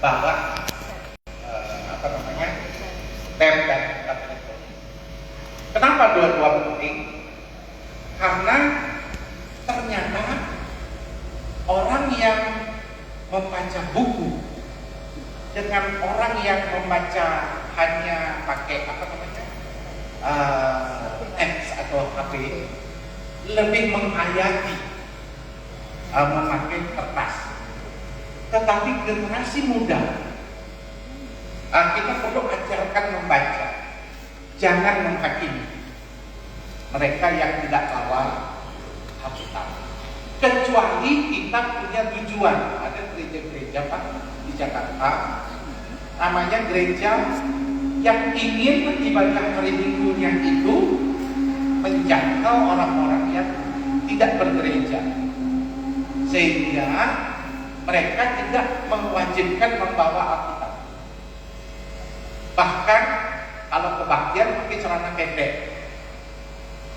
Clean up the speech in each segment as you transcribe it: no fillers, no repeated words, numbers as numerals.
bahwa apa namanya PEM dan ktp elektronik. Kenapa dua-dua penting? Karena ternyata orang yang membaca buku dengan orang yang membaca hanya pakai apa namanya X atau HP lebih menghayati memakai kertas. Tetapi generasi muda kita perlu ajarkan membaca, jangan menghakimi mereka yang tidak bawa Alkitab. Kecuali kita punya tujuan. Ada gereja-gereja Pak di Jakarta, namanya gereja yang ingin ibadah hari minggunya itu menjangkau orang-orang yang tidak bergereja, sehingga mereka tidak mewajibkan membawa Alkitab. Bahkan kalau kebaktian pakai celana pendek,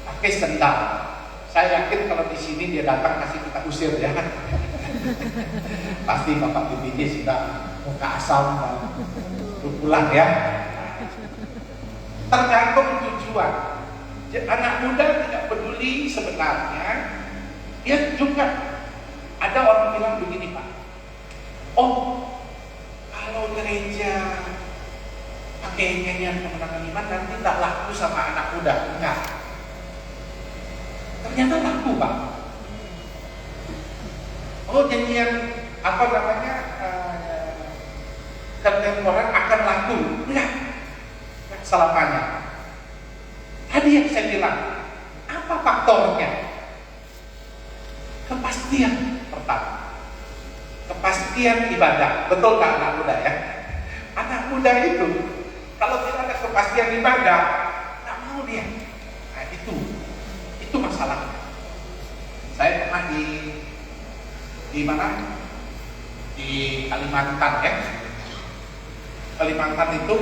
pakai sendal. Saya yakin kalau di sini dia datang kasih kita usir ya. Pasti Bapak Bibi sudah muka asam dan pulang ya. Tergantung tujuan. Anak muda tidak peduli sebenarnya. Dia juga ada orang bilang begini Pak. Oh, kalau gereja pakai nyanyian kemenangan iman nanti tak laku sama anak muda. Enggak. Ternyata laku Pak. Oh, nyanyian apa namanya kontemporer akan laku. Enggak selamanya. Tadi yang saya bilang, apa faktornya? Kepastian pertama, kepastian ibadah. Betul nggak anak muda ya? Anak muda itu kalau tidak ada kepastian ibadah, nggak mau dia. Nah itu masalahnya. Saya pernah di mana? Di Kalimantan ya. Kalimantan itu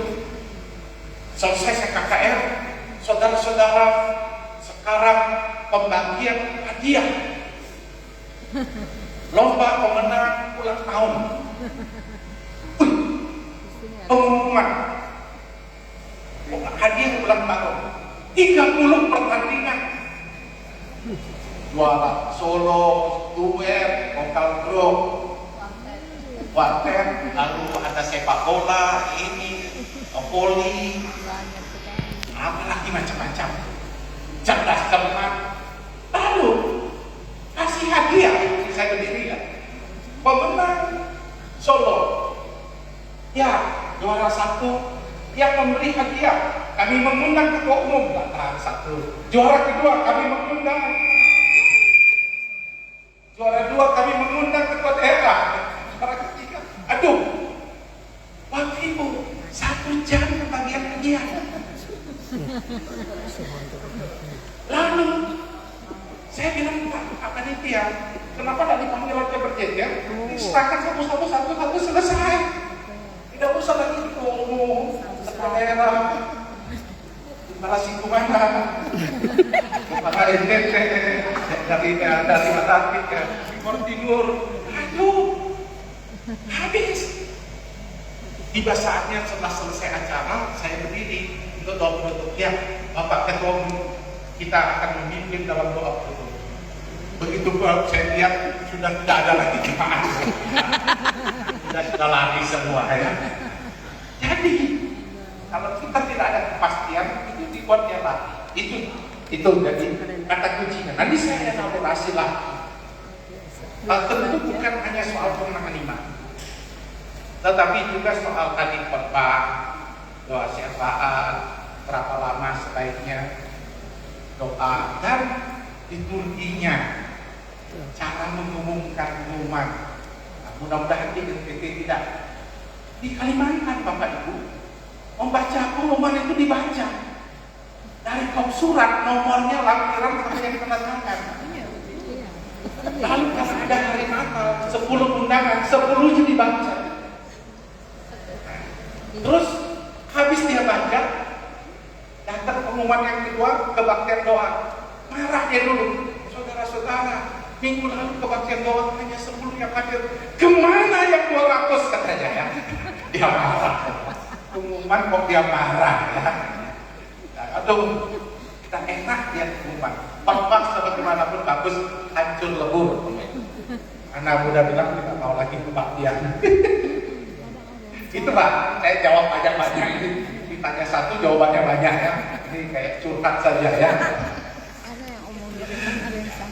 selesai saya KKR, saudara-saudara sekarang pembagian hadiah, lomba pemenang ulang tahun, pengumuman hadiah ulang tahun, 30 pertandingan, juara solo, duet, vokal grup, quartet, lalu ada sepak bola, ini voli, apalagi macam-macam, cerdas cermat. Lalu kasih hadiah, saya berdiri ya, pemenang solo, ya juara 1, yang memberi hadiah kami mengundang ketua umum, nggak tahan 1. Juara kedua kami mengundang, juara 2 kami mengundang ketua daerah, juara ketiga, aduh, Bapak Ibu 1 jam pembagian hadiah. Lalu saya bilang Pak panitia, kenapa tidak dipanggil aja berjejer, diserahkan satu selesai, tidak usah lagi ketua umum, kepala daerah, kepala Singkumana, kepala NTT, dari Matahari ke Timur, aduh, habis. Tiba saatnya setelah selesai acara, saya berdiri untuk doa penutup. Ya, Bapak Ketua Umum, kita akan memimpin dalam doa penutup. Begitu saya lihat sudah tidak ada lagi jemaat, sudah lari semua ya. Jadi kalau kita tidak ada kepastian, itu dibuat dia lari. Itu jadi kata kuncinya. Nanti saya elaborasi lagi. Tentu bukan hanya soal kemenangan iman, tetapi juga soal tadi khotbah, doa syafaat, berapa lama sebaiknya doa, dan liturginya, cara mengumumkan pengumuman. Nah, mudah-mudahan di NTT tidak. Di Kalimantan Bapak Ibu, membaca pengumuman itu dibaca dari kop surat, nomornya, lampiran sampai yang tanda tangan. Lalu kalau ada hari Natal, 10 undangan, 10-nya dibaca. Terus habis dia baca, datang pengumuman yang kedua, kebaktian doa. Marah dia dulu, saudara-saudara, minggu lalu kebaktian doa hanya 10 yang hadir. Kemana yang 200 katanya ya? pengumuman kok dia marah ya. Nah, aduh, kita enak lihat pengumuman. Khotbah sebagaimanapun bagus, hancur lebur. Anak muda bilang tidak mau lagi kebaktian. Itu Pak, saya jawab banyak-banyak ini. Ditanya satu jawabannya banyak ya. Ini kayak curhat saja ya.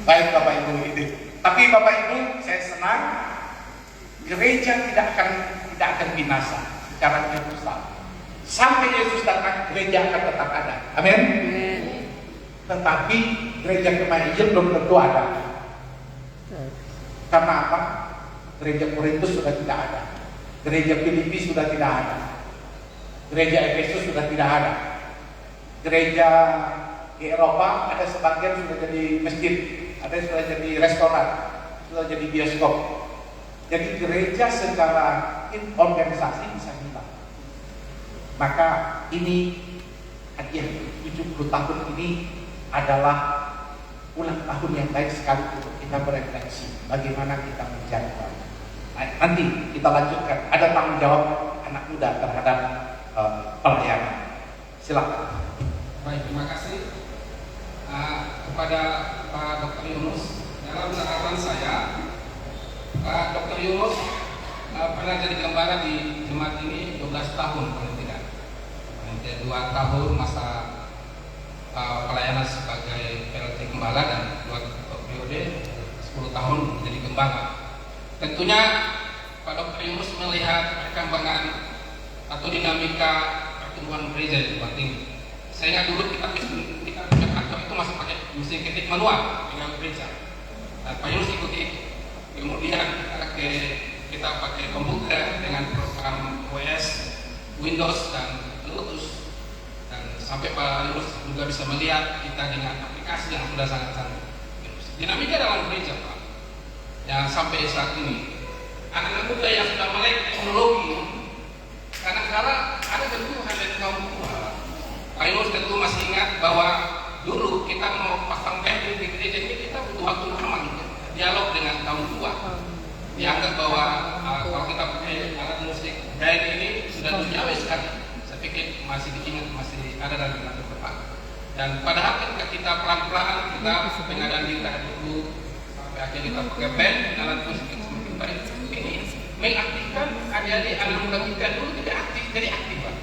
Baik Bapak Ibu itu. Tapi Bapak Ibu, saya senang gereja tidak akan binasa secara universal. Sampai Yesus datang, gereja akan tetap ada. Amin. Tetapi gereja Kemahian belum tentu ada. Karena apa? Gereja Korintus sudah tidak ada. Gereja Filipi sudah tidak ada. Gereja Efesus sudah tidak ada. Gereja di Eropa ada sebagian sudah jadi masjid, ada yang sudah jadi restoran, sudah jadi bioskop. Jadi gereja secara organisasi bisa hilang. Maka ini hadiah 70 tahun ini adalah ulang tahun yang baik sekali untuk kita berefleksi bagaimana kita menjadi bangsa. Nah, nanti kita lanjutkan. Ada tanggung jawab anak muda terhadap pelayanan. Silakan. Baik, terima kasih kepada Pak Dr. Yunus. Dalam catatan saya, Pak Dr. Yunus pernah jadi gembala di jemaat ini 12 tahun paling tidak. Paling tidak 2 tahun masa pelayanan sebagai PLT gembala dan 2 periode 10 tahun menjadi gembala. Tentunya Pak Dr. Yunus melihat perkembangan atau dinamika pertumbuhan gereja di tempat ini. Saya ingat dulu kita punya kantor itu masih pakai mesin ketik manual dengan gereja. Dan Pak Yunus ikuti. Kemudian kita pakai komputer dengan program OS, Windows dan Lotus. Dan sampai Pak Yunus juga bisa melihat kita dengan aplikasi yang sudah sangat canggih. Dinamika dalam gereja Pak, yang sampai saat ini anak-anak muda yang sudah melek teknologi, kadang-kadang ada kebutuhan dari kaum tua. Pak Yunus tentu masih ingat bahwa dulu kita mau pasang band di gereja ini kita butuh waktu lama gitu. Dialog dengan kaum tua. Dianggap bahwa kalau kita pakai alat musik band ini sudah duniawi sekali. Saya pikir masih diingat, masih ada dalam ingatan Bapak. Dan padahal ketika kita pelan-pelan kita pengadaan diri dulu sampai akhirnya kita pakai band alat musik yang semakin baik. Ini mengaktifkan adik-adik anak muda kita dulu tidak aktif, jadi aktif Pak.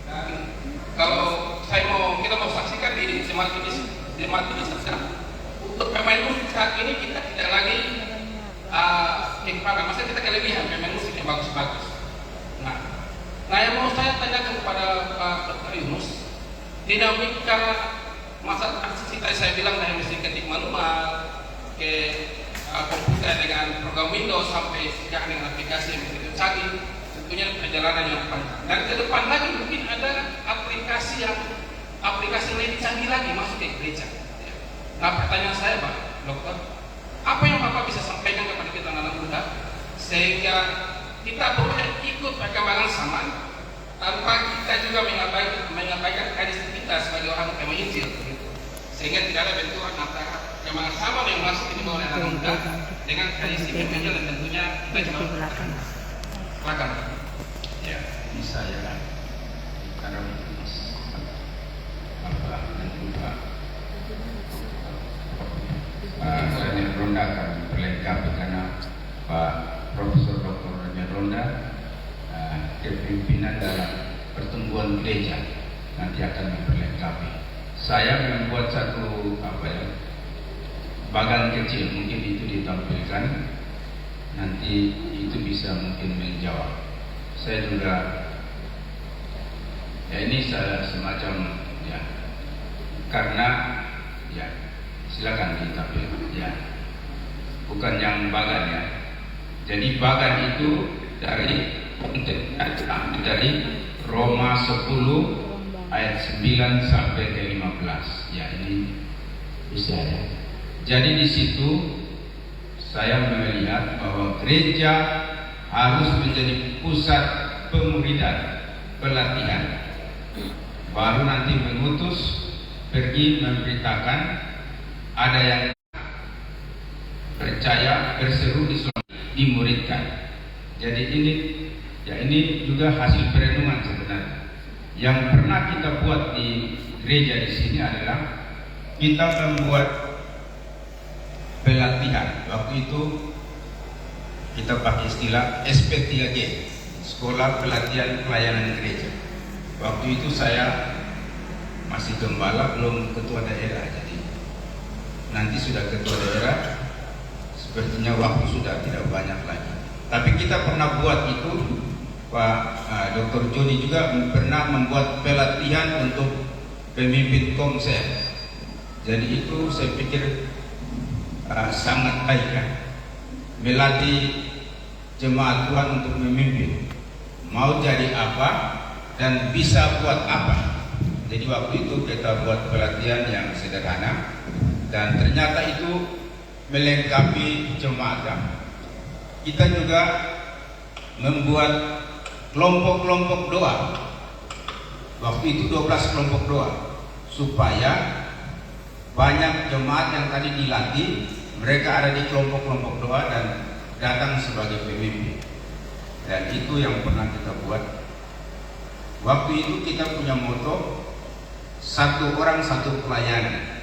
Dan kalau kita mau saksikan di jemaat ini saja untuk pemain musik saat ini kita tidak lagi kekurangan, maksudnya kita kelebihan pemain musik yang bagus-bagus. Nah yang mau saya tanyakan kepada Pak Dr. Yunus, dinamika masa transisi tadi saya bilang dari mesin ketik manual ke komputer dengan program Windows sampai sekarang dengan aplikasi yang begitu canggih, tentunya perjalanan yang panjang. Dan ke depan lagi mungkin ada aplikasi lebih canggih lagi masuk ke gereja. Nah pertanyaan saya Pak Dokter, apa yang Bapak bisa sampaikan kepada kita anak muda sehingga kita boleh ikut perkembangan zaman tanpa kita juga mengabaikan kajian kita sebagai orang yang menginjil gitu. Sehingga tidak ada benturan antara perkembangan zaman yang masuk di bawah anak muda dengan kajian menginjil dan tentunya kita cuma silakan. Ya, bisa ya kan. Karena dan juga Daniel Ronda akan melengkapi karena Pak Profesor Dr. Daniel Ronda kepimpinan dalam pertumbuhan gereja nanti akan memperlengkapi. Saya membuat satu bagan kecil, mungkin itu ditampilkan nanti itu bisa mungkin menjawab. Saya juga ini saya semacam ya karena ya silakan ditampilkan ya, bukan yang bagan ya. Jadi bagan itu dari Roma 10 ayat 9 sampai ke 15 ya, ini bisa ya. Jadi di situ saya melihat bahwa gereja harus menjadi pusat pemuridan, pelatihan, baru nanti mengutus pergi memberitakan. Ada yang percaya berseru Islam dimuridkan. Jadi ini Ya, ini juga hasil perenungan sebenarnya. Yang pernah kita buat di gereja di sini adalah kita membuat pelatihan. Waktu itu kita pakai istilah SP3G, Sekolah Pelatihan Pelayanan Gereja. Waktu itu saya masih gembala, belum ketua daerah, jadi nanti sudah ketua daerah, sepertinya waktu sudah tidak banyak lagi. Tapi kita pernah buat itu, Pak Dr. Joni juga pernah membuat pelatihan untuk pemimpin komsel. Jadi itu saya pikir sangat baik ya, melatih jemaat Tuhan untuk memimpin, mau jadi apa dan bisa buat apa. Jadi waktu itu kita buat pelatihan yang sederhana dan ternyata itu melengkapi jemaat kami. Kita juga membuat kelompok-kelompok doa. Waktu itu 12 kelompok doa supaya banyak jemaat yang tadi dilatih, mereka ada di kelompok-kelompok doa dan datang sebagai pemimpin. Dan itu yang pernah kita buat. Waktu itu kita punya moto, satu orang satu pelayanan.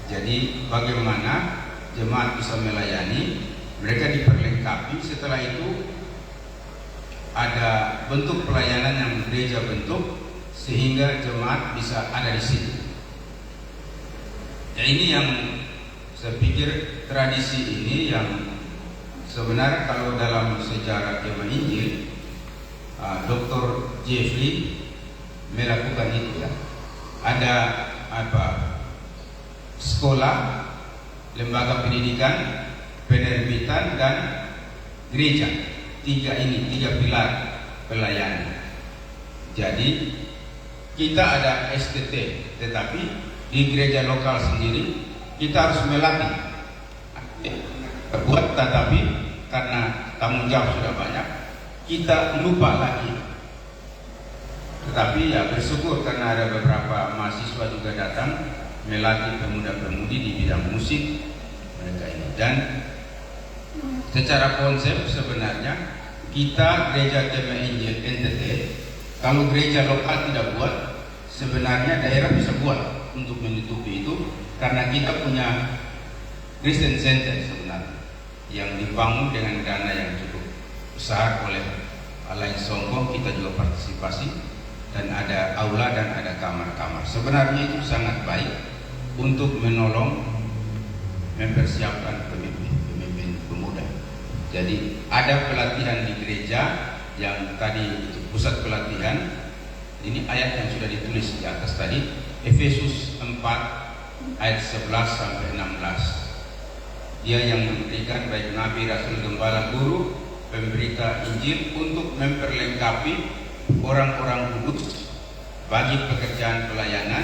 Jadi bagaimana jemaat bisa melayani, mereka diperlengkapi. Setelah itu ada bentuk pelayanan yang gereja bentuk sehingga jemaat bisa ada di situ. Ya, ini yang saya pikir tradisi ini yang sebenarnya kalau dalam sejarah Jemaat Injil, Dr. Jeffrey melakukan itu ya. Ada sekolah, lembaga pendidikan, penerbitan dan gereja. Tiga pilar pelayanan. Jadi kita ada STT, tetapi di gereja lokal sendiri kita harus melatih. Buat, tetapi karena tanggung jawab sudah banyak, kita lupa lagi. Tetapi ya bersyukur karena ada beberapa mahasiswa juga datang melatih pemuda-pemudi di bidang musik mereka ini. Dan secara konsep sebenarnya kita gereja Jemaat Injil NTT, kalau gereja lokal tidak buat, sebenarnya daerah bisa buat untuk menutupi itu, karena kita punya Christian Center sebenarnya yang dibangun dengan dana yang cukup besar oleh Alain Songkong. Kita juga partisipasi dan ada aula dan ada kamar-kamar. Sebenarnya itu sangat baik untuk menolong mempersiapkan pemimpin pemuda. Jadi ada pelatihan di gereja yang tadi itu pusat pelatihan. Ini ayat yang sudah ditulis di atas tadi, Efesus 4 ayat 11 sampai 16. Dia yang memberikan baik nabi, rasul, gembala, guru, pemberita Injil untuk memperlengkapi orang-orang kudus bagi pekerjaan pelayanan,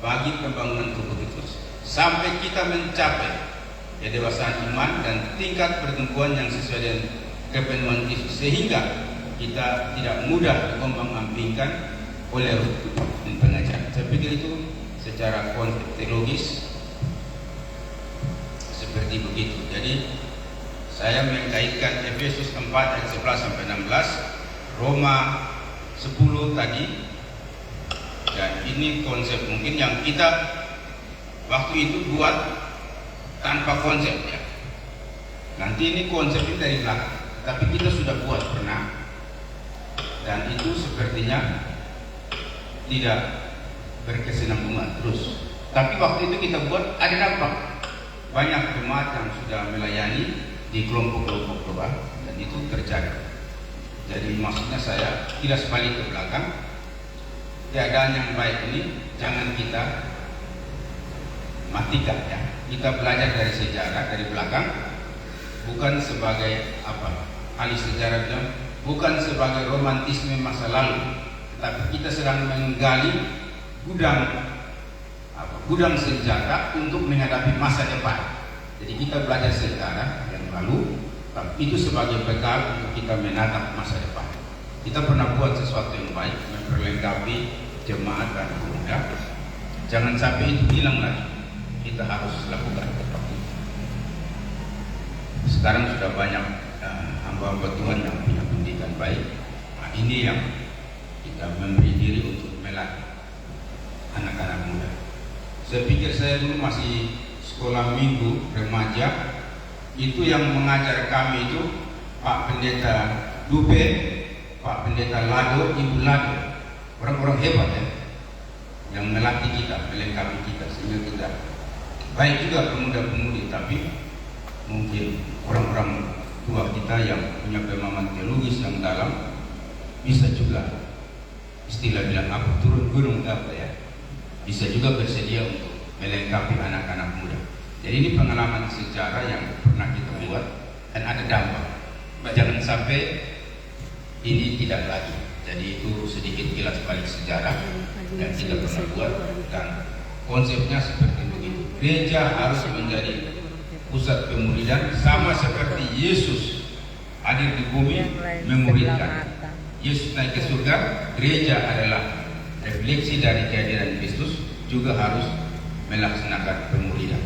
bagi pembangunan tubuh Kristus, sampai kita mencapai kedewasaan iman dan tingkat pertumbuhan yang sesuai dengan kepenuhan Kristus, sehingga kita tidak mudah diombang-ambingkan oleh ruh dan pengajaran. Saya pikir itu secara konsep teologis seperti begitu. Jadi saya mengkaitkan Efesus 4 ayat 11 sampai 16, Roma 10 tadi, dan ini konsep mungkin yang kita waktu itu buat tanpa konsep ya. Nanti ini konsep ini dari belakang, tapi kita sudah buat pernah, dan itu sepertinya tidak berkesinambungan terus. Tapi waktu itu kita buat ada dampak. Banyak jemaat yang sudah melayani di kelompok-kelompok doa dan itu terjadi. Jadi maksudnya saya tidak balik ke belakang. Keadaan yang baik ini jangan kita matikan ya. Kita belajar dari sejarah dari belakang, bukan sebagai ahli sejarah bilang, bukan sebagai romantisme masa lalu, tetapi kita sedang menggali gudang senjata untuk menghadapi masa depan. Jadi kita belajar sejarah yang lalu, itu sebagai bekal untuk kita menatap masa depan. Kita pernah buat sesuatu yang baik, memperlengkapi jemaat dan pemuda. Jangan sampai itu hilang lagi. Kita harus lakukan seperti itu. Sekarang sudah banyak hamba-hamba Tuhan yang punya pendidikan yang baik. Nah, ini yang kita memberi diri untuk melatih anak-anak muda. Saya pikir saya dulu masih sekolah minggu remaja, itu yang mengajar kami itu Pak Pendeta Dupe, Pak Pendeta Lado, Ibu Lado, orang-orang hebat ya, yang melatih kita, melengkapi kita sehingga kita baik juga pemuda-pemudi, tapi mungkin orang-orang tua kita yang punya pemahaman teologis yang dalam bisa juga istilah bilang apa turun gunung apa ya, bisa juga bersedia untuk melengkapi anak-anak muda. Jadi ini pengalaman sejarah yang pernah kita buat dan ada dampak. Jangan sampai ini tidak lagi. Jadi itu sedikit kilas balik sejarah yang kita pernah buat, dan konsepnya seperti begitu. Gereja harus menjadi pusat pemuridan sama seperti Yesus hadir di bumi memuridkan. Yesus naik ke surga, gereja adalah refleksi dari kehadiran Kristus, juga harus melaksanakan pemuridan.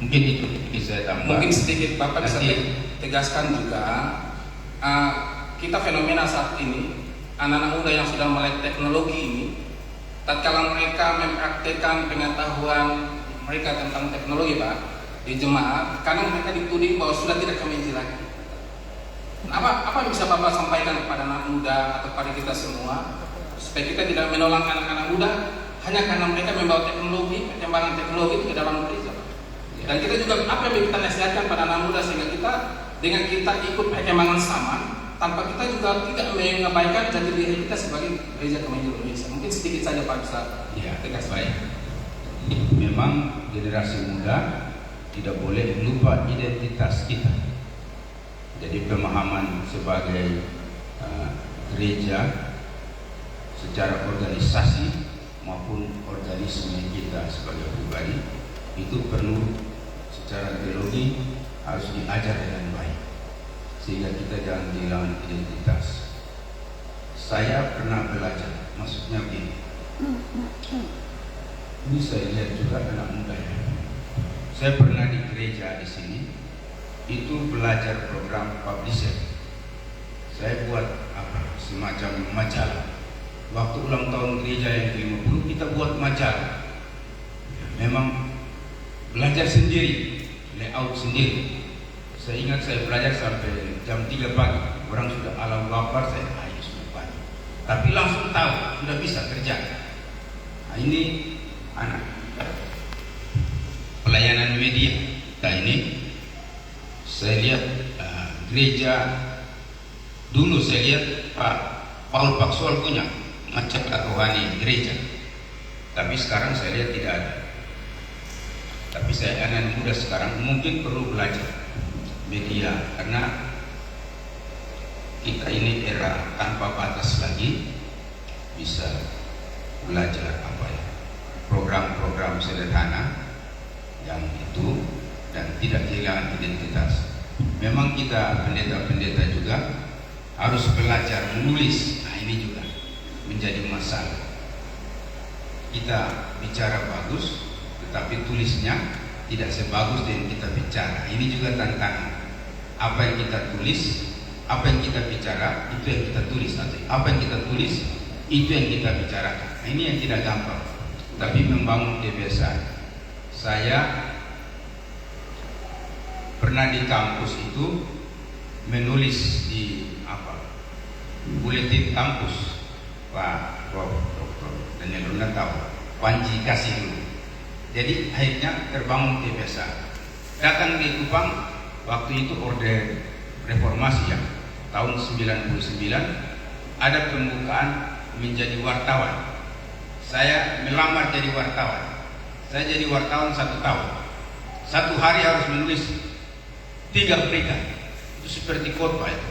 Mungkin itu bisa saya tambah. Mungkin sedikit Bapak bisa tegaskan juga, kita fenomena saat ini anak-anak muda yang sudah melek teknologi ini, tatkala mereka mempraktikkan pengetahuan mereka tentang teknologi Pak di jemaat, karena mereka dituding bahwa sudah tidak kemenji lagi. Apa yang bisa Bapak sampaikan kepada anak muda atau kepada kita semua supaya kita tidak menolak anak-anak muda hanya karena mereka membawa teknologi, perkembangan teknologi itu ke dalam gereja. Dan kita juga apa yang kita nasihatkan pada anak muda sehingga kita dengan kita ikut perkembangan sama tanpa kita juga tidak mengabaikan jati diri kita sebagai gereja Kementerian Indonesia. Mungkin sedikit saja Pak bisa tegas. Baik. Memang generasi muda tidak boleh lupa identitas kita. Jadi pemahaman sebagai gereja secara organisasi maupun organisme kita sebagai pribadi itu perlu secara teologi harus diajar dengan baik sehingga kita jangan kehilangan identitas. Saya pernah belajar, maksudnya begini. Ini saya lihat juga anak muda ya. Saya pernah di gereja di sini itu belajar program publisher. Saya buat semacam majalah. Waktu ulang tahun gereja yang ke-50 kita buat majalah. Memang belajar sendiri, layout sendiri. Saya ingat saya belajar sampai jam 3 pagi. Orang sudah Allahu Akbar, saya ayo sudah pagi. Tapi langsung tahu, sudah bisa kerja. Nah, ini anak pelayanan media. Nah ini saya lihat gereja dulu saya lihat Pak Paul Paksol punya macam rohani gereja, tapi sekarang saya lihat tidak ada. Tapi saya anak muda sekarang mungkin perlu belajar media karena kita ini era tanpa batas lagi, bisa belajar program-program sederhana yang itu dan tidak kehilangan identitas. Memang kita pendeta-pendeta juga harus belajar menulis. Nah ini juga menjadi masalah. Kita bicara bagus, tetapi tulisnya tidak sebagus yang kita bicara. Ini juga tantangan. Apa yang kita tulis, apa yang kita bicara, itu yang kita tulis. Atau apa yang kita tulis, itu yang kita bicarakan. Nah, ini yang tidak gampang. Tapi membangun kebiasaan. Saya pernah di kampus itu menulis di buletin kampus. Pak Dr. Daniel Luna tahu Panji kasih dulu. Jadi akhirnya terbangun kebiasaan. Datang di Kupang waktu itu orde reformasi ya, tahun 99 ada pembukaan menjadi wartawan. Saya melamar jadi wartawan. Saya jadi wartawan 1 tahun. 1 hari harus menulis 3 berita. Itu seperti khotbah itu.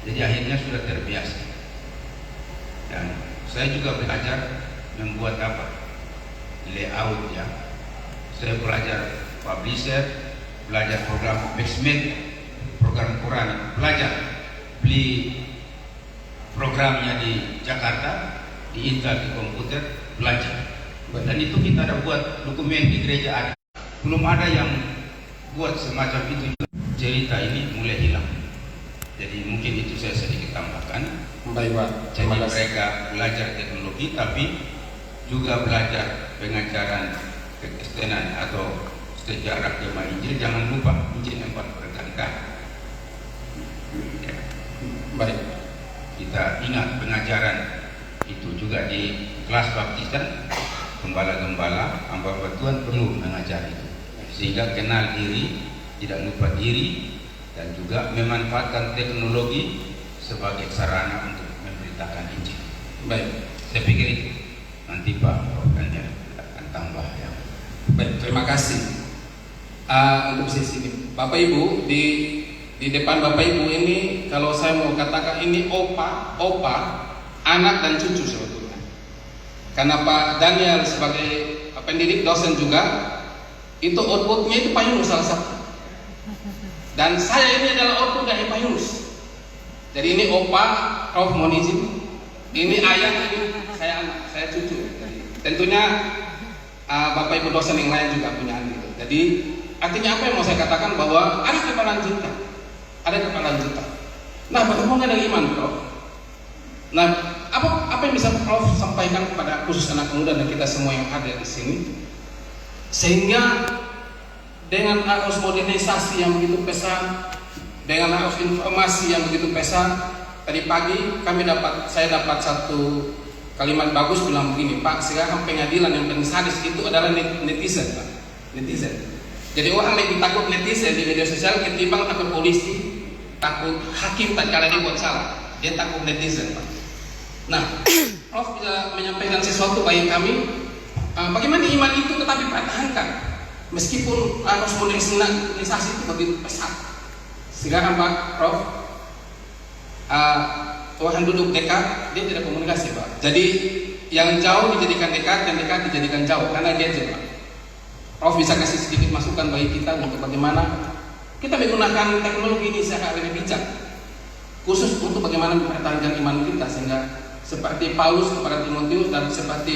Jadi akhirnya sudah terbiasa. Dan saya juga belajar membuat layout ya. Saya belajar publisher, belajar program Mixmed, program Quran, belajar beli programnya di Jakarta, di Intel, di komputer, belajar. Dan itu kita ada buat dokumen di gereja ada. Belum ada yang buat semacam itu. Cerita ini mulai hilang. Jadi mungkin itu saya sedikit tambahkan. Baik Pak, Jadi terima kasih. mereka belajar teknologi tapi juga belajar pengajaran kekristenan atau sejarah Jemaah Injil. Jangan lupa Injil 4 berkali-kali. Ya. Baik. Kita ingat pengajaran itu juga di kelas baptisan, gembala-gembala, hamba Tuhan perlu mengajar itu, sehingga kenal diri, tidak lupa diri, dan juga memanfaatkan teknologi sebagai sarana untuk memberitakan Injil. Baik. Saya pikir itu. Nanti Pak Daniel akan tambah yang. Baik, terima kasih. Untuk sesi ini, Bapak Ibu, di depan Bapak Ibu ini, kalau saya mau katakan ini opa, anak dan cucu sebetulnya. Karena Pak Daniel sebagai pendidik dosen juga, itu outputnya itu Pak Yunus salah satu. Dan saya ini adalah output dari Pak Yunus. Jadi ini opa, Prof mohon izin. Ini ayah, ini saya anak, saya cucu. Tentunya Bapak Ibu dosen yang lain juga punya anak. Jadi artinya apa yang mau saya katakan, bahwa ada keberlanjutan, Nah, bagaimana dengan iman, Prof? Nah, apa yang bisa Prof sampaikan kepada khusus anak muda dan kita semua yang ada di sini, sehingga dengan arus modernisasi yang begitu pesat, dengan arus informasi yang begitu pesat, tadi pagi saya dapat satu kalimat bagus bilang begini, Pak, sekarang pengadilan yang paling sadis itu adalah netizen, Pak. Netizen. Jadi orang lebih takut netizen di media sosial ketimbang takut polisi, takut hakim tatkala dia buat salah. Dia takut netizen, Pak. Nah, Prof bisa menyampaikan sesuatu bagi kami, bagaimana iman itu tetap dipertahankan meskipun arus modernisasi itu begitu pesat. Sekarang Pak Prof, Tuhan duduk dekat, dia tidak komunikasi, Pak. Jadi yang jauh dijadikan dekat, yang dekat dijadikan jauh karena gadget, Pak. Prof bisa kasih sedikit masukan bagi kita untuk bagaimana kita menggunakan teknologi ini secara lebih bijak, khusus untuk bagaimana mempertahankan iman kita, sehingga seperti Paulus kepada Timotius dan seperti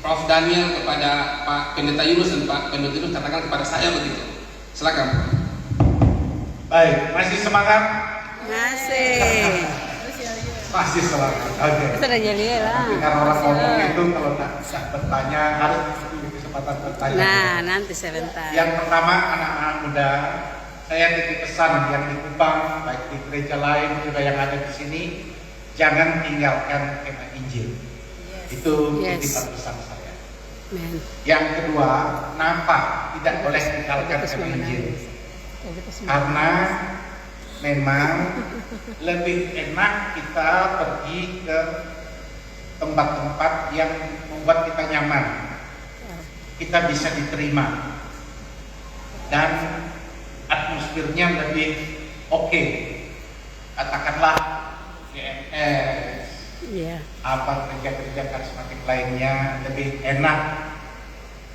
Prof Daniel kepada Pak Pendeta Yunus dan Pak Pendeta Yunus katakan kepada saya begitu. Silakan. Baik, masih semangat? Masih semangat. Oke. Sudah jadi lah. Tapi karena orang ngomong itu kalau tak bertanya harus diberi kesempatan bertanya. Nah, nanti sebentar. Yang pertama, anak-anak muda, saya titip pesan yang di Kupang, baik di gereja lain juga yang ada di sini, jangan tinggalkan kemah Injil. Itu titipan pesan saya. Men. Yang kedua, kenapa tidak boleh tinggalkan kemah Injil? Karena memang lebih enak kita pergi ke tempat-tempat yang membuat kita nyaman, kita bisa diterima, dan atmosfernya lebih oke. Katakanlah GMS, apa kerja-kerja karismatik lainnya lebih enak.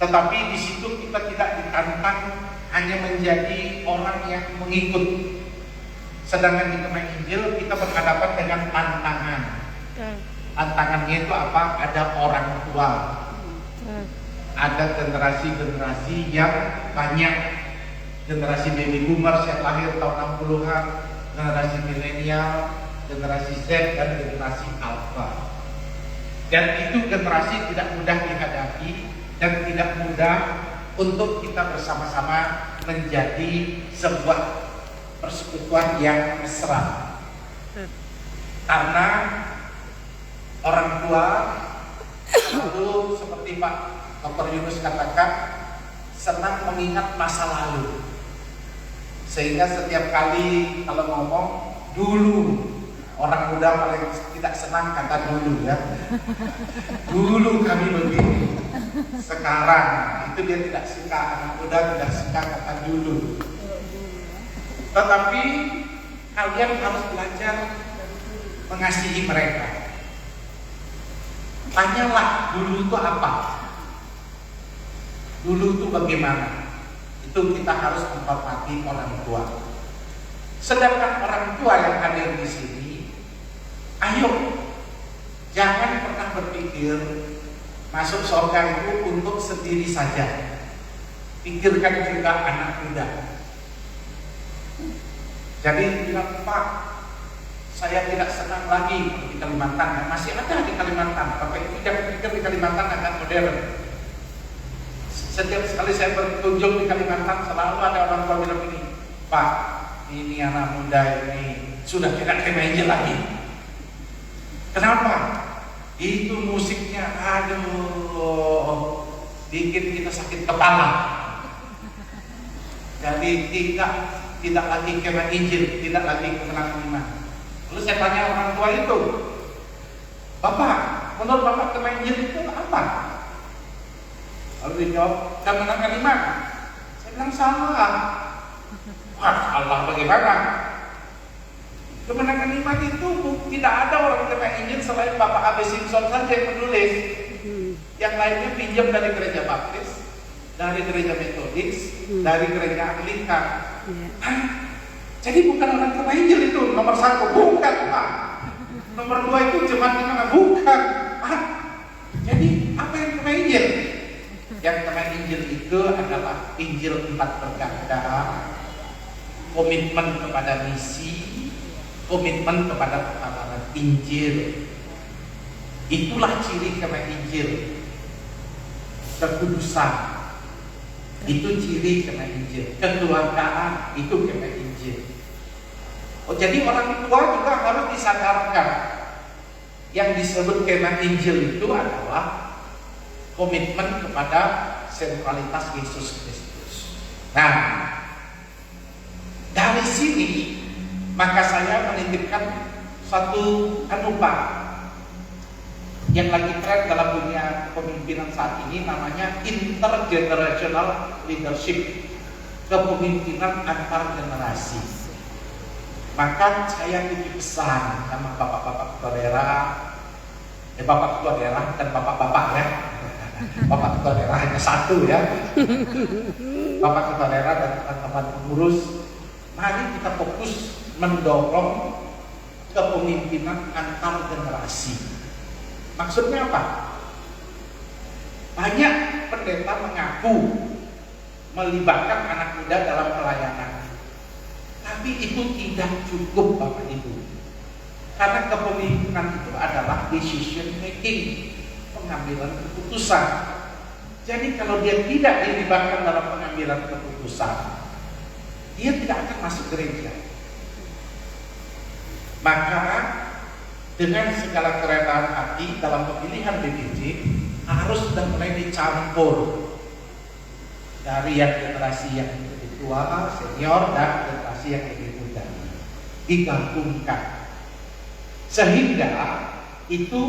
Tetapi di situ kita tidak ditantang hanya menjadi orang yang mengikut. Sedangkan di kemah Injil kita berhadapan dengan tantangan. Tantangannya itu apa? Ada orang tua, ada generasi-generasi yang banyak, generasi baby boomers yang lahir tahun 60-an, generasi milenial, generasi Z, dan generasi alpha. Dan itu generasi tidak mudah dihadapi dan tidak mudah untuk kita bersama-sama menjadi sebuah persekutuan yang mesra. Karena orang tua selalu seperti Pak Dr. Yunus katakan, senang mengingat masa lalu. Sehingga setiap kali kalau ngomong dulu, orang muda paling tidak senang kata dulu ya. Dulu kami begini. Sekarang itu dia tidak suka, anak muda tidak suka kata dulu. Tetapi kalian harus belajar mengasihi mereka. Tanyalah dulu itu apa? Dulu itu bagaimana? Itu kita harus menghormati orang tua. Sedangkan orang tua yang hadir di sini, ayo jangan pernah berpikir masuk surga itu untuk sendiri saja. Pikirkan juga anak muda. Jadi bilang, Pak, saya tidak senang lagi di Kalimantan. Masih ada di Kalimantan, sampai pikir di Kalimantan agak modern. Setiap sekali saya berkunjung di Kalimantan selalu ada orang tua bilang ini, Pak, ini anak muda ini sudah tidak remaja lagi. Kenapa? Itu musiknya, aduh, bikin kita sakit kepala. Jadi tidak lagi kena Injil, tidak lagi kemenangan iman. Lalu saya tanya orang tua itu, Bapak, menurut Bapak kena Injil itu apa? Lalu dia jawab, kemenangan iman. Saya bilang salah. Wah, salah bagaimana? Kemenangan iman itu tidak ada orang kena Injil selain Bapak A.B. Simpson saja yang menulis. Yang lainnya pinjam dari gereja Baptis, dari gereja Metodis, dari gereja Anglikan. Jadi bukan orang kena Injil itu nomor 1, bukan Pak. Nomor 2 itu jemaat di mana? Bukan. Jadi apa yang kena Injil? Yang kena Injil itu adalah Injil 4 berkata, komitmen kepada misi, komitmen kepada kebenaran Injil. Itulah ciri kena Injil. Kekudusan itu ciri kena Injil. Kekeluargaan itu kena Injil. Jadi orang tua juga harus disadarkan yang disebut kena Injil itu adalah komitmen kepada sentralitas Yesus Kristus. Nah, dari sini maka saya menitipkan satu Pak yang lagi tren dalam dunia kepemimpinan saat ini, namanya intergenerational leadership, kepemimpinan antar generasi. Maka saya titip pesan sama bapak-bapak ketua daerah, bapak ketua daerah dan bapak-bapak ya. Bapak ketua daerah hanya satu ya. Bapak ketua daerah dan teman-teman pengurus, mari kita fokus mendorong kepemimpinan antar generasi. Maksudnya apa? Banyak pendeta mengaku melibatkan anak muda dalam pelayanan, tapi itu tidak cukup Bapak Ibu. Karena kepemimpinan itu adalah decision making, pengambilan keputusan. Jadi kalau dia tidak dilibatkan dalam pengambilan keputusan, dia tidak akan masuk gereja. Maka dengan segala kerelaan hati dalam pemilihan BPJ harus sudah mulai dicampur dari yang generasi yang lebih tua, senior, dan generasi yang lebih muda, digabungkan sehingga itu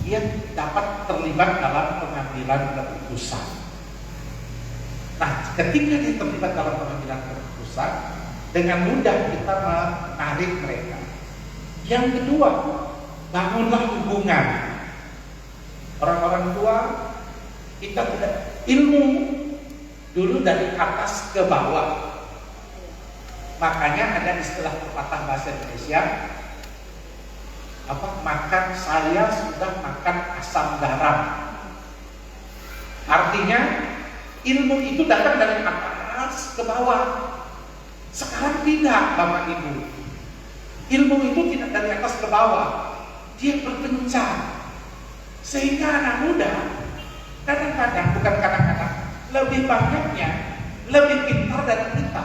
dia dapat terlibat dalam pengambilan keputusan. Nah, ketika dia terlibat dalam pengambilan keputusan, dengan mudah kita menarik mereka. Yang kedua, bangunlah hubungan. Orang-orang tua kita tidak ilmu dulu dari atas ke bawah. Makanya ada istilah pepatah bahasa Indonesia, makan saya sudah makan asam garam. Artinya ilmu itu datang dari atas ke bawah. Sekarang tidak, Bapak Ibu. Ilmu itu tidak dari atas ke bawah, dia berpencar. Sehingga anak muda kadang-kadang, bukan kadang-kadang, lebih banyaknya lebih pintar dari kita.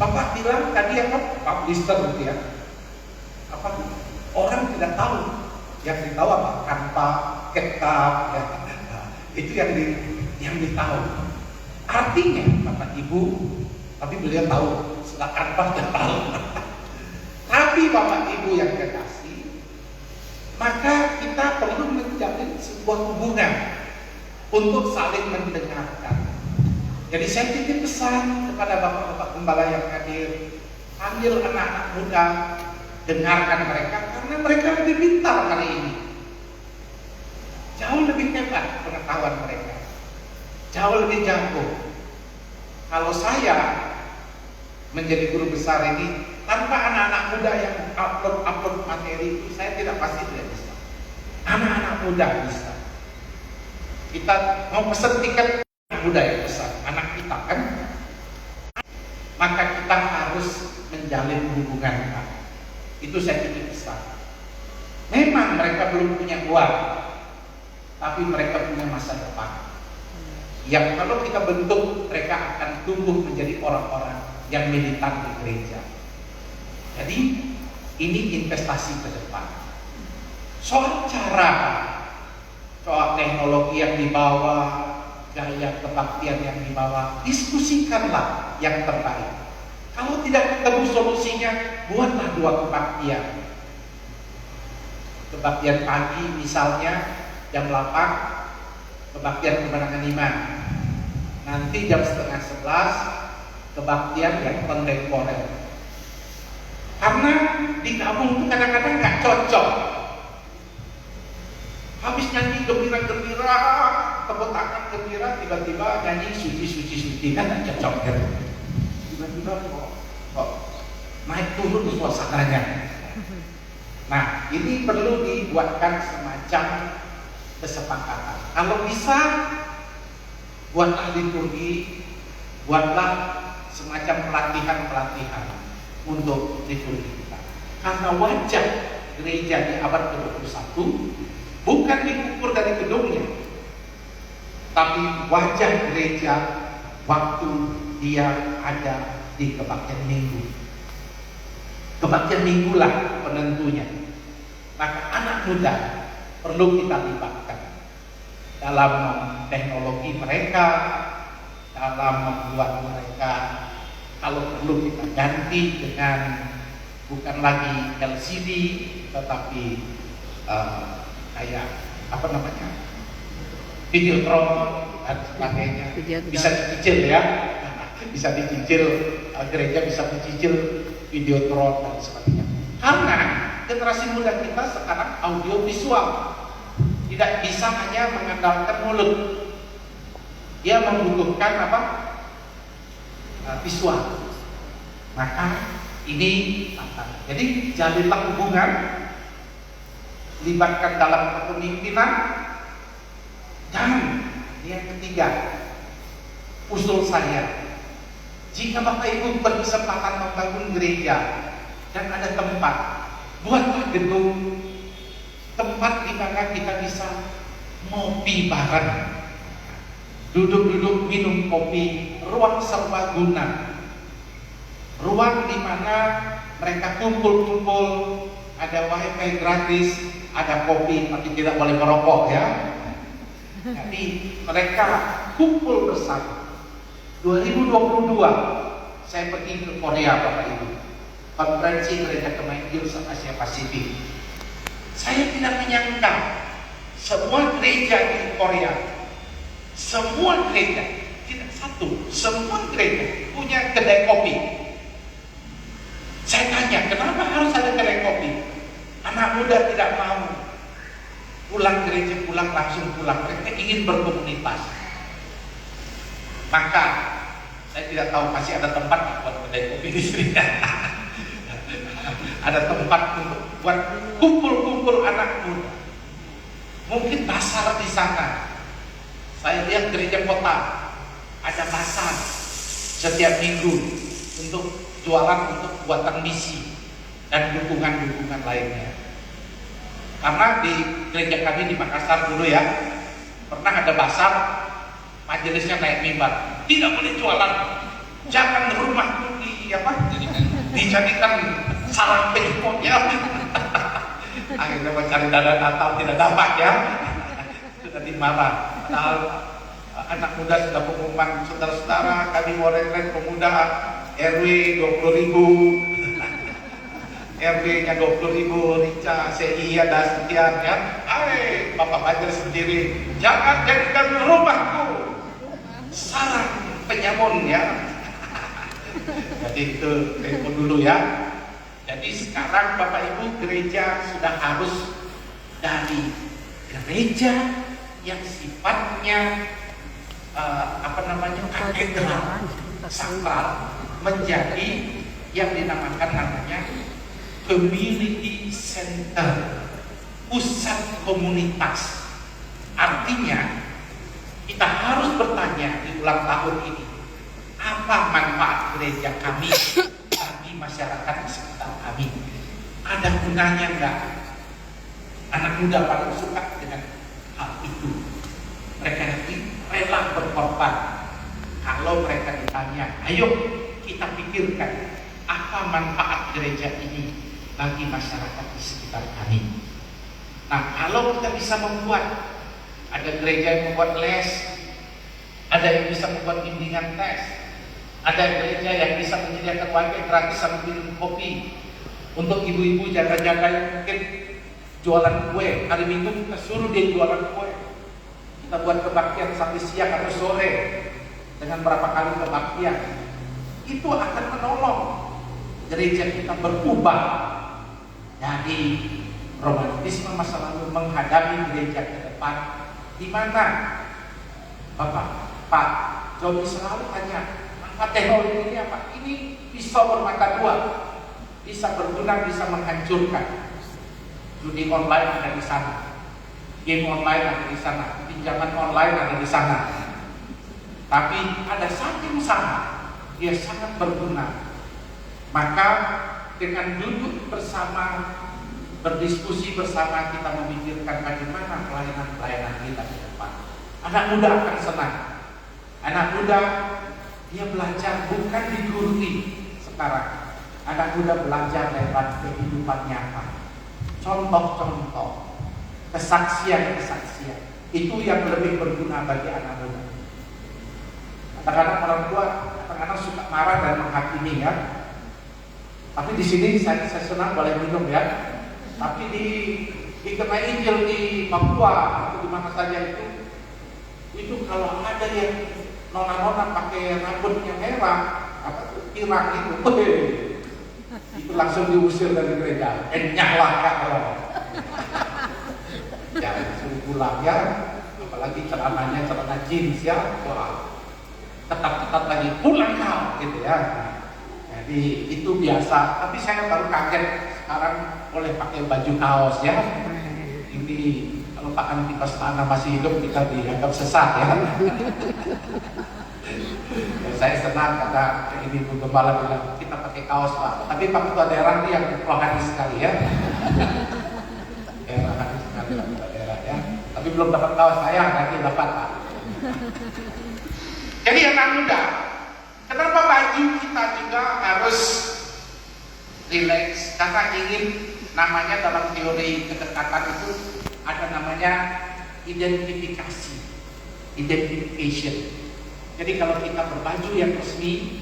Bapak bilang tadi Pak Lister gitu ya, orang tidak tahu, yang ditahu apa? Kanpa, ketap, ya. Itu yang ditahu. Artinya Bapak Ibu, tapi beliau tahu, sedangkan Pak tidak tahu. Tapi Bapak Ibu yang kekasih, maka kita perlu menjalin sebuah hubungan untuk saling mendengarkan. Jadi saya titip pesan kepada bapak-bapak gembala yang hadir, panggil anak-anak muda, dengarkan mereka karena mereka lebih pintar kali ini. Jauh lebih hebat pengetahuan mereka, jauh lebih jago. Kalau saya menjadi guru besar ini, tanpa anak-anak muda yang upload materi itu, saya pasti tidak bisa. Anak-anak muda bisa. Kita mau pesan tiket, anak muda yang pesan, anak kita kan. Maka kita harus menjalin hubungan. Itu saya titip pesan. Memang mereka belum punya uang, tapi mereka punya masa depan. Yang kalau kita bentuk, mereka akan tumbuh menjadi orang-orang yang militan di gereja. Jadi ini investasi ke depan. Soal cara, soal teknologi yang dibawa, gaya kebaktian yang dibawa, diskusikanlah yang terbaik. Kalau tidak ketemu solusinya, buatlah 2 kebaktian. Kebaktian pagi misalnya jam 8, kebaktian kemenangan iman. Nanti jam setengah 11, kebaktian yang kontemporer. Karena di kampung itu kadang-kadang nggak cocok. Habis nyanyi gembira-gembira, tepuk tangan gembira, tiba-tiba nyanyi suci kan nggak cocok kan? Tiba-tiba kok naik turun suasananya. Nah, ini perlu dibuatkan semacam kesepakatan. Kalau bisa, buatlah liturgi, buatlah semacam pelatihan-pelatihan untuk liturgi kita. Karena wajah gereja di abad ke-21 bukan diukur dari gedungnya, tapi wajah gereja waktu dia ada di kebaktian minggu. Kebaktian minggulah penentunya. Maka anak muda perlu kita libatkan dalam teknologi mereka, dalam membuat mereka, kalau perlu kita ganti dengan bukan lagi LCD tetapi kayak apa namanya, videotron dan sebagainya. Bisa dicicil ya, bisa dicicil, gereja bisa dicicil videotron dan sebagainya. Karena generasi muda kita sekarang audio visual, tidak bisa hanya mengandalkan mulut. Dia membutuhkan apa? Visual. Maka ini jadi jalinlah hubungan, libatkan dalam kepemimpinan. Dan yang ketiga, usul saya, jika Bapak Ibu berkesempatan membangun gereja dan ada tempat, buatlah gedung, tempat di mana kita bisa ngopi bareng, duduk-duduk minum kopi, ruang serbaguna, ruang di mana mereka kumpul-kumpul, ada wifi gratis, ada kopi, tapi tidak boleh merokok ya. Jadi mereka kumpul bersama. 2022 saya pergi ke Korea Bapak Ibu, konferensi gereja Kemajuan Asia Pasifik. Saya tidak menyangka semua gereja di Korea, semua gereja, tidak satu, semua gereja punya kedai kopi. Saya tanya, kenapa harus ada kedai kopi? Anak muda tidak mau pulang gereja, pulang langsung pulang. Mereka ingin berkomunitas. Maka saya tidak tahu masih ada tempat buat kedai kopi di sini. Ada tempat untuk buat kumpul-kumpul anak muda. Mungkin pasar di sana. Saya lihat gereja kota ada pasar setiap minggu untuk jualan, untuk buatan misi dan dukungan-dukungan lainnya. Karena di gereja kami di Makassar dulu ya, pernah ada pasar, majelisnya naik mimbar, tidak boleh jualan, jangan rumahku dijadikan sarang penyemprot ya. Akhirnya mencari dana Natal tidak dapat ya, sudah dimarah. Padahal anak muda sudah pengumuman, saudara-saudara kami mau rekret pemuda RW 20.000, RW-nya 20.000, Rica, CI ada sekian ya. Hai, Bapak Majelis sendiri, jangan jadikan rumahku sarang penyamun ya. Jadi itu info dulu ya. Jadi sekarang Bapak Ibu, gereja sudah harus dari gereja yang sifatnya katedral, sakral, menjadi yang dinamakan namanya community center, pusat komunitas. Artinya kita harus bertanya di ulang tahun ini, apa manfaat gereja kami bagi masyarakat di sekitar kami. Ada gunanya enggak? Anak muda paling suka dengan hal itu. Mereka rela berkorban. Kalau mereka ditanya, ayo kita pikirkan apa manfaat gereja ini bagi masyarakat di sekitar kami. Nah, kalau kita bisa membuat, ada gereja yang membuat les, ada yang bisa membuat bimbingan tes, ada gereja yang bisa menyediakan wifi gratis sama minum kopi untuk ibu-ibu jaga-jaga yang mungkin jualan kue. Hari Minggu kita suruh dia jualan kue. Kita buat kebaktian sampai siang atau sore dengan berapa kali kebaktian. Itu akan menolong gereja kita berubah dari romantisme masa lalu menghadapi gereja ke depan. Di mana Bapak, Pak Jody selalu tanya, manfaat teknologi ini apa? Ini pisau bermata dua, bisa berguna, bisa menghancurkan. Judi online ada di sana, game online ada di sana, pinjaman online ada di sana. Tapi ada satu yang sama, dia sangat berguna. Maka dengan duduk bersama, berdiskusi bersama, kita memikirkan bagaimana pelayanan kita ke depan. Anak muda akan senang. Anak muda dia belajar bukan digurui sekarang. Anak muda belajar lewat kehidupan nyata. Contoh-contoh, kesaksian-kesaksian itu yang lebih berguna bagi anak muda. Kadang-kadang orang tua kadang-kadang suka marah dan menghakimi ya. Tapi di sini saya senang boleh minum ya. Tapi di Kena Injil di Papua atau di mana saja itu kalau ada yang nona-nona pakai rambutnya merah, apa tuh pirang itu langsung diusir dari gereja. Nyala kalau jangan suruh pulang ya, apalagi celananya celana jeans ya, wah ketat-ketat lagi, pulang kau gitu ya. Jadi itu biasa. Tapi saya baru kaget sekarang boleh pakai baju kaos ya. Ini kalau Pak Antipas Mana masih hidup kita dianggap sesat ya. Saya senang kata ini Bu Gembala bilang kita pakai kaos Pak. Tapi Pak Ketua Daerah ini yang rohani sekali ya. Ya rohani sekali Pak Ketua Daerah ya. Tapi belum dapat kaos saya, nanti dapat Pak. Jadi anak muda, kenapa baju kita juga harus rileks? Karena ingin namanya dalam teori kedekatan itu ada namanya identifikasi, identification. Jadi kalau kita berbaju yang resmi,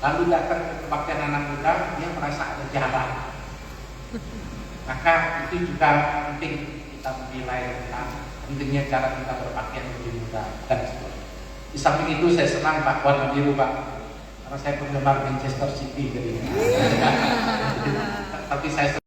lalu datang ke kebaktian anak muda, dia merasa ada jarak. Maka itu juga penting kita menilai tentang pentingnya cara kita berpakaian lebih muda dan sebagainya. Di samping itu saya senang Pak warna biru Pak, karena saya penggemar Manchester City jadinya. Tapi saya